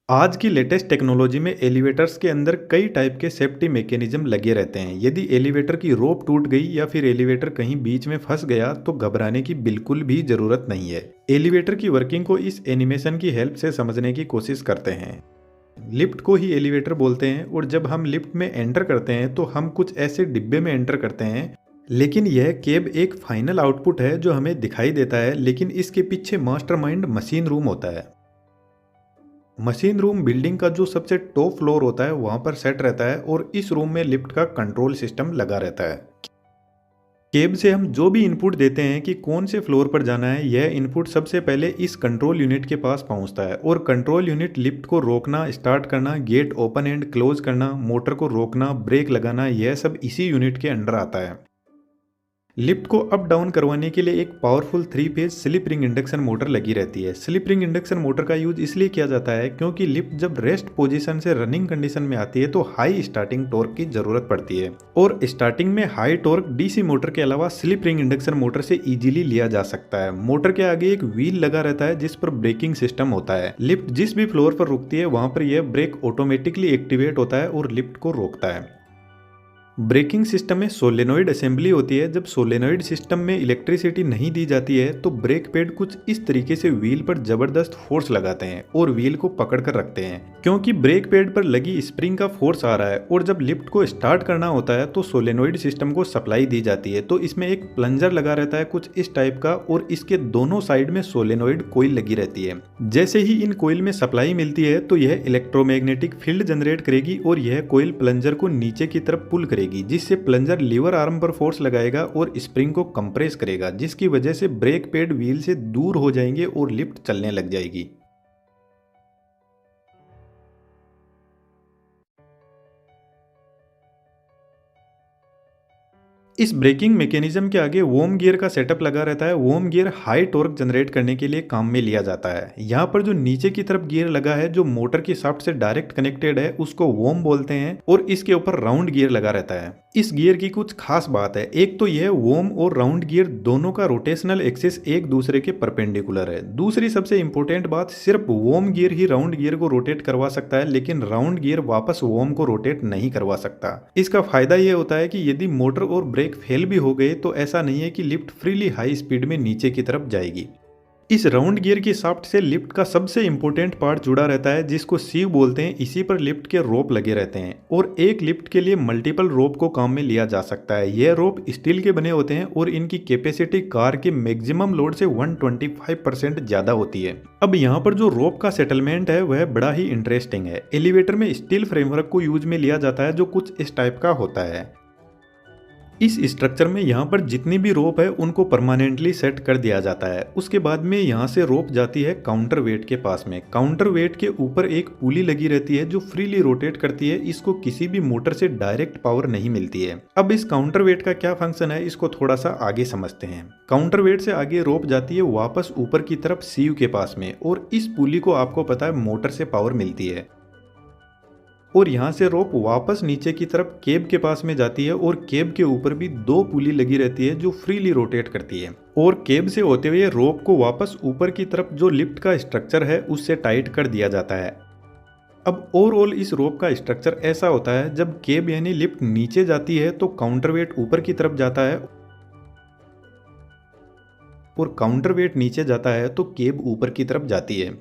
आज की latest technology में एलिवेटर्स के अंदर कई टाइप के सेफ्टी मैकेनिज्म लगे रहते हैं। यदि एलिवेटर की रोप टूट गई या फिर एलिवेटर कहीं बीच में फंस गया तो घबराने की बिल्कुल भी जरूरत नहीं है। एलिवेटर की वर्किंग को इस एनिमेशन की हेल्प से समझने की कोशिश करते हैं। लिफ्ट को ही एलिवेटर बोलते हैं और जब हम लिफ्ट में एंटर करते हैं तो हम कुछ ऐसे डिब्बे में एंटर करते हैं, लेकिन यह केब एक फाइनल आउटपुट है जो हमें दिखाई देता है, लेकिन इसके पीछे मास्टरमाइंड मशीन रूम होता है। मशीन रूम बिल्डिंग का जो सबसे टॉप फ्लोर होता है वहां पर सेट रहता है और इस रूम में लिफ्ट का कंट्रोल सिस्टम लगा रहता है। केब से हम जो भी इनपुट देते हैं कि कौन से फ्लोर पर जाना है, यह इनपुट सबसे पहले इस कंट्रोल यूनिट के पास पहुंचता है और कंट्रोल यूनिट लिफ्ट को रोकना, स्टार्ट करना, गेट ओपन एंड क्लोज करना, मोटर को रोकना, ब्रेक लगाना, यह सब इसी यूनिट के अंडर आता है। लिफ्ट को अप डाउन करवाने के लिए एक powerful 3 phase slip ring induction motor लगी रहती है। स्लिप रिंग इंडक्शन मोटर का यूज इसलिए किया जाता है क्योंकि लिफ्ट जब रेस्ट पोजीशन से रनिंग कंडीशन में आती है तो हाई स्टार्टिंग टॉर्क की जरूरत पड़ती है और स्टार्टिंग में हाई टॉर्क डीसी मोटर के अलावा स्लिप रिंग इंडक्शन मोटर से इजीली लिया जा सकता है। मोटर के आगे एक व्हील लगा रहता है जिस पर ब्रेकिंग सिस्टम होता है। लिफ्ट जिस भी फ्लोर पर रुकती है वहां पर यह ब्रेक ऑटोमेटिकली एक्टिवेट होता है और लिफ्ट को रोकता है। ब्रेकिंग सिस्टम में सोलेनोइड असेंबली होती है। जब सोलेनोइड सिस्टम में इलेक्ट्रिसिटी नहीं दी जाती है तो ब्रेक पैड कुछ इस तरीके से व्हील पर जबरदस्त फोर्स लगाते हैं और व्हील को पकड़ कर रखते हैं। क्योंकि ब्रेक पैड पर लगी स्प्रिंग का फोर्स आ रहा है और जब लिफ्ट को स्टार्ट करना होता है तो सोलेनोइड सिस्टम को सप्लाई दी जाती है। तो इसमें एक प्लंजर लगा रहता है कुछ इस टाइप का और इसके दोनों साइड में सोलेनोइड कोयल लगी रहती है। जैसे ही इन कोयल में सप्लाई मिलती है तो यह इलेक्ट्रोमैग्नेटिक फील्ड जनरेट करेगी और यह कोयल प्लंजर को नीचे की तरफ पुल करेगी, जिससे प्लंजर लीवर आर्म पर फोर्स लगाएगा और स्प्रिंग को कंप्रेस करेगा, जिसकी वजह से ब्रेक पैड व्हील से दूर हो जाएंगे और लिफ्ट चलने लग जाएगी। इस ब्रेकिंग मैकेनिज्म के आगे वोम गियर का सेटअप लगा रहता है। वोम गियर हाई टॉर्क जनरेट करने के लिए काम में लिया जाता है। यहाँ पर जो नीचे की तरफ गियर लगा है जो मोटर की शाफ्ट से डायरेक्ट कनेक्टेड है उसको वोम बोलते हैं और इसके ऊपर राउंड गियर लगा रहता है। इस गियर की कुछ खास बात है। एक तो यह वोम और राउंड गियर दोनों का रोटेशनल एक्सिस एक दूसरे के परपेंडिकुलर है। दूसरी सबसे इंपॉर्टेंट बात, सिर्फ वोम गियर ही राउंड गियर को रोटेट करवा सकता है, लेकिन राउंड गियर वापस वोम को रोटेट नहीं करवा सकता। इसका फायदा यह होता है कि यदि मोटर और ब्रेक फेल भी हो गए तो ऐसा नहीं है कि लिफ्ट फ्रीली हाई स्पीड में नीचे की तरफ जाएगी। इस राउंड गियर की शाफ्ट से लिफ्ट का सबसे इंपॉर्टेंट पार्ट जुड़ा रहता है जिसको सीव बोलते हैं। इसी पर लिफ्ट के रोप लगे रहते हैं और एक लिफ्ट के लिए मल्टीपल रोप को काम में लिया जा सकता है। यह रोप स्टील के बने होते हैं और इनकी कैपेसिटी कार के मैक्सिमम लोड से 125% ज्यादा होती है। अब यहाँ पर जो रोप का सेटलमेंट है वह बड़ा ही इंटरेस्टिंग है। एलिवेटर में स्टील फ्रेमवर्क को यूज में लिया जाता है जो कुछ इस टाइप का होता है। इस स्ट्रक्चर में यहाँ पर जितनी भी रोप है उनको परमानेंटली सेट कर दिया जाता है। उसके बाद में यहाँ से रोप जाती है काउंटर वेट के पास में। काउंटर वेट के ऊपर एक पुली लगी रहती है जो फ्रीली रोटेट करती है। इसको किसी भी मोटर से डायरेक्ट पावर नहीं मिलती है। अब इस काउंटर वेट का क्या फंक्शन है इसको थोड़ा सा आगे समझते हैं। काउंटर वेट से आगे रोप जाती है वापस ऊपर की तरफ सीव के पास में और इस पुली को आपको पता है मोटर से पावर मिलती है और यहाँ से रोप वापस नीचे की तरफ केब के पास में जाती है और केब के ऊपर भी दो पुली लगी रहती है जो फ्रीली रोटेट करती है और केब से होते हुए रोप को वापस ऊपर की तरफ जो लिफ्ट का स्ट्रक्चर है उससे टाइट कर दिया जाता है। अब ओवरऑल इस रोप का स्ट्रक्चर ऐसा होता है, जब केब यानी लिफ्ट नीचे जाती है तो काउंटर वेट ऊपर की तरफ जाता है और काउंटर वेट नीचे जाता है तो केब ऊपर की तरफ जाती है।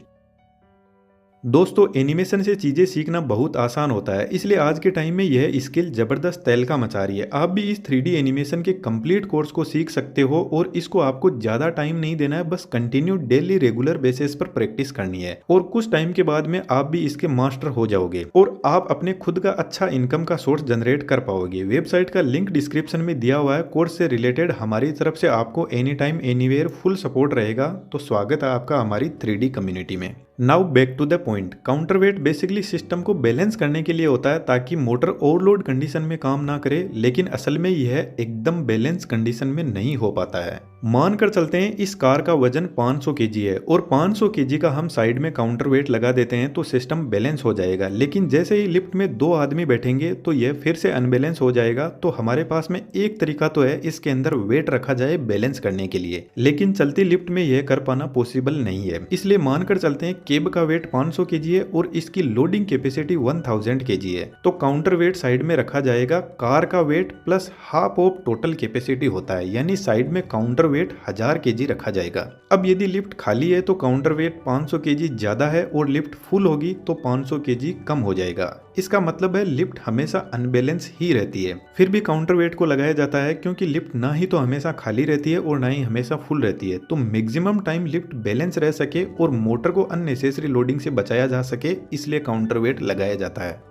दोस्तों, एनिमेशन से चीज़ें सीखना बहुत आसान होता है, इसलिए आज के टाइम में यह स्किल ज़बरदस्त तहलका मचा रही है। आप भी इस 3D एनिमेशन के कंप्लीट कोर्स को सीख सकते हो और इसको आपको ज़्यादा टाइम नहीं देना है, बस कंटिन्यू डेली रेगुलर बेसिस पर प्रैक्टिस करनी है और कुछ टाइम के बाद में आप भी इसके मास्टर हो जाओगे और आप अपने खुद का अच्छा इनकम का सोर्स जनरेट कर पाओगे। वेबसाइट का लिंक डिस्क्रिप्शन में दिया हुआ है। कोर्स से रिलेटेड हमारी तरफ से आपको any time anywhere full support रहेगा। तो स्वागत है आपका हमारी 3D कम्युनिटी में। Now back to the point. Counter weight basically system को बैलेंस करने के लिए होता है ताकि मोटर ओवरलोड कंडीशन में काम ना करे, लेकिन असल में यह एकदम बैलेंस कंडीशन में नहीं हो पाता है। मानकर चलते हैं इस कार का वजन 500 केजी है और 500 केजी का हम साइड में काउंटर वेट लगा देते हैं तो सिस्टम बैलेंस हो जाएगा। लेकिन जैसे ही लिफ्ट में 2 आदमी बैठेंगे तो यह फिर से अनबैलेंस हो जाएगा। तो हमारे पास में एक तरीका तो है इसके अंदर वेट रखा जाए बैलेंस करने के लिए, लेकिन चलती लिफ्ट में यह कर पाना पॉसिबल नहीं है। इसलिए मानकर चलते हैं केब का वेट 500 केजी है और इसकी लोडिंग कैपेसिटी 1000 केजी है। तो काउंटर वेट साइड में रखा जाएगा, कार का weight plus half of total capacity होता है, यानी साइड में काउंटर वेट 1000 केजी रखा जाएगा। अब यदि लिफ्ट खाली है तो काउंटर वेट 500 केजी ज्यादा है और लिफ्ट फुल होगी तो 500 केजी कम हो जाएगा। इसका मतलब है लिफ्ट हमेशा अनबैलेंस ही रहती है। फिर भी काउंटर वेट को लगाया जाता है क्योंकि लिफ्ट ना ही तो हमेशा खाली रहती है और ना ही हमेशा फुल रहती है। तो मैक्सिमम टाइम लिफ्ट बैलेंस रह सके और मोटर को अननेसेसरी लोडिंग से बचाया जा सके, इसलिए काउंटर वेट लगाया जाता है।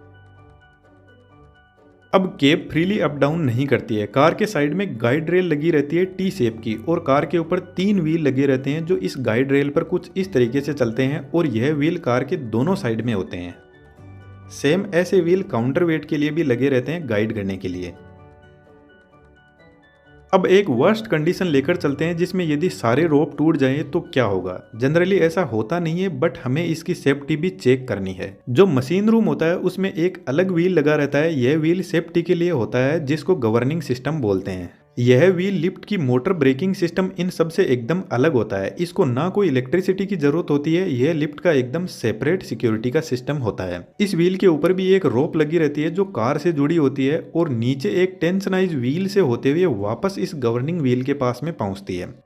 अब केब फ्रीली अप डाउन नहीं करती है। कार के साइड में गाइड रेल लगी रहती है टी शेप की और कार के ऊपर 3 व्हील लगे रहते हैं जो इस गाइड रेल पर कुछ इस तरीके से चलते हैं और यह व्हील कार के दोनों साइड में होते हैं। सेम ऐसे व्हील काउंटर वेट के लिए भी लगे रहते हैं गाइड करने के लिए। अब एक वर्स्ट कंडीशन लेकर चलते हैं जिसमें यदि सारे रोप टूट जाएं तो क्या होगा। जनरली ऐसा होता नहीं है, बट हमें इसकी सेफ्टी भी चेक करनी है। जो मशीन रूम होता है उसमें एक अलग व्हील लगा रहता है। यह व्हील सेफ्टी के लिए होता है जिसको गवर्निंग सिस्टम बोलते हैं। यह व्हील लिफ्ट की मोटर ब्रेकिंग सिस्टम इन सबसे एकदम अलग होता है। इसको ना कोई इलेक्ट्रिसिटी की जरूरत होती है। यह लिफ्ट का एकदम सेपरेट सिक्योरिटी का सिस्टम होता है। इस व्हील के ऊपर भी एक रोप लगी रहती है जो कार से जुड़ी होती है और नीचे एक टेंशनाइज व्हील से होते हुए वापस इस गवर्निंग व्हील के पास में पहुंचती है।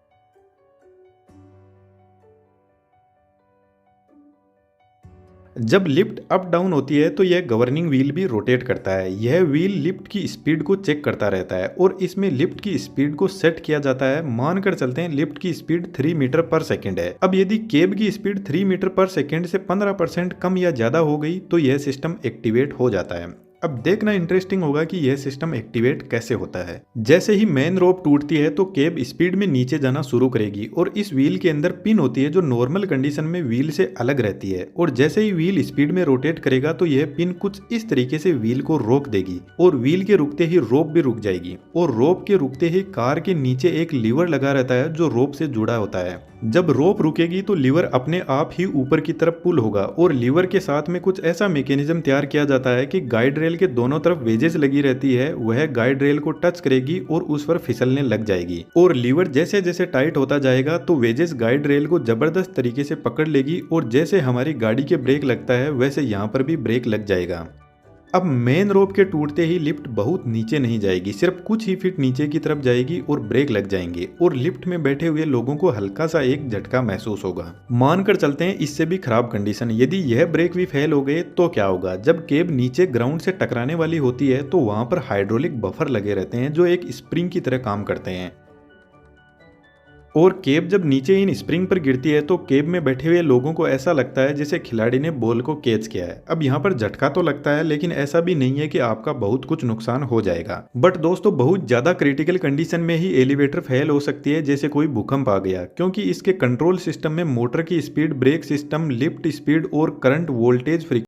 जब लिफ्ट अप डाउन होती है तो यह गवर्निंग व्हील भी रोटेट करता है। यह व्हील लिफ्ट की स्पीड को चेक करता रहता है और इसमें लिफ्ट की स्पीड को सेट किया जाता है। मानकर चलते हैं लिफ्ट की स्पीड 3 मीटर पर सेकेंड है। अब यदि केब की स्पीड 3 मीटर पर सेकेंड से 15% कम या ज्यादा हो गई तो यह सिस्टम एक्टिवेट हो जाता है। अब देखना इंटरेस्टिंग होगा कि यह सिस्टम एक्टिवेट कैसे होता है। जैसे ही मेन रोप टूटती है तो केब स्पीड में नीचे जाना शुरू करेगी और इस व्हील के अंदर पिन होती है जो नॉर्मल कंडीशन में व्हील से अलग रहती है। और जैसे ही व्हील स्पीड में रोटेट करेगा तो यह पिन कुछ इस तरीके से व्हील को रोक देगी और व्हील के रुकते ही रोप भी रुक जाएगी। और रोप के रुकते ही कार के नीचे एक लीवर लगा रहता है जो रोप से जुड़ा होता है। जब रोप रुकेगी तो लीवर अपने आप ही ऊपर की तरफ पुल होगा और लीवर के साथ में कुछ ऐसा मैकेनिज्म तैयार किया जाता है कि गाइड रेल के दोनों तरफ वेजेस लगी रहती है, वह गाइड रेल को टच करेगी और उस पर फिसलने लग जाएगी। और लीवर जैसे जैसे टाइट होता जाएगा तो वेजेस गाइड रेल को जबरदस्त तरीके से पकड़ लेगी और जैसे हमारी गाड़ी के ब्रेक लगता है वैसे यहाँ पर भी ब्रेक लग जाएगा। अब मेन रोप के टूटते ही लिफ्ट बहुत नीचे नहीं जाएगी, सिर्फ कुछ ही फीट नीचे की तरफ जाएगी और ब्रेक लग जाएंगे और लिफ्ट में बैठे हुए लोगों को हल्का सा एक झटका महसूस होगा। मानकर चलते हैं इससे भी खराब कंडीशन, यदि यह ब्रेक भी फेल हो गए तो क्या होगा। जब केब नीचे ग्राउंड से टकराने वाली होती है तो वहां पर हाइड्रोलिक बफर लगे रहते हैं जो एक स्प्रिंग की तरह काम करते हैं। और केब जब नीचे इन स्प्रिंग पर गिरती है तो केब में बैठे हुए लोगों को ऐसा लगता है जैसे खिलाड़ी ने बॉल को कैच किया है। अब यहाँ पर झटका तो लगता है लेकिन ऐसा भी नहीं है कि आपका बहुत कुछ नुकसान हो जाएगा। बट दोस्तों बहुत ज्यादा क्रिटिकल कंडीशन में ही एलिवेटर फेल हो सकती है, जैसे कोई भूकंप आ गया, क्योंकि इसके कंट्रोल सिस्टम में मोटर की speed, brake system, lift speed और करंट वोल्टेज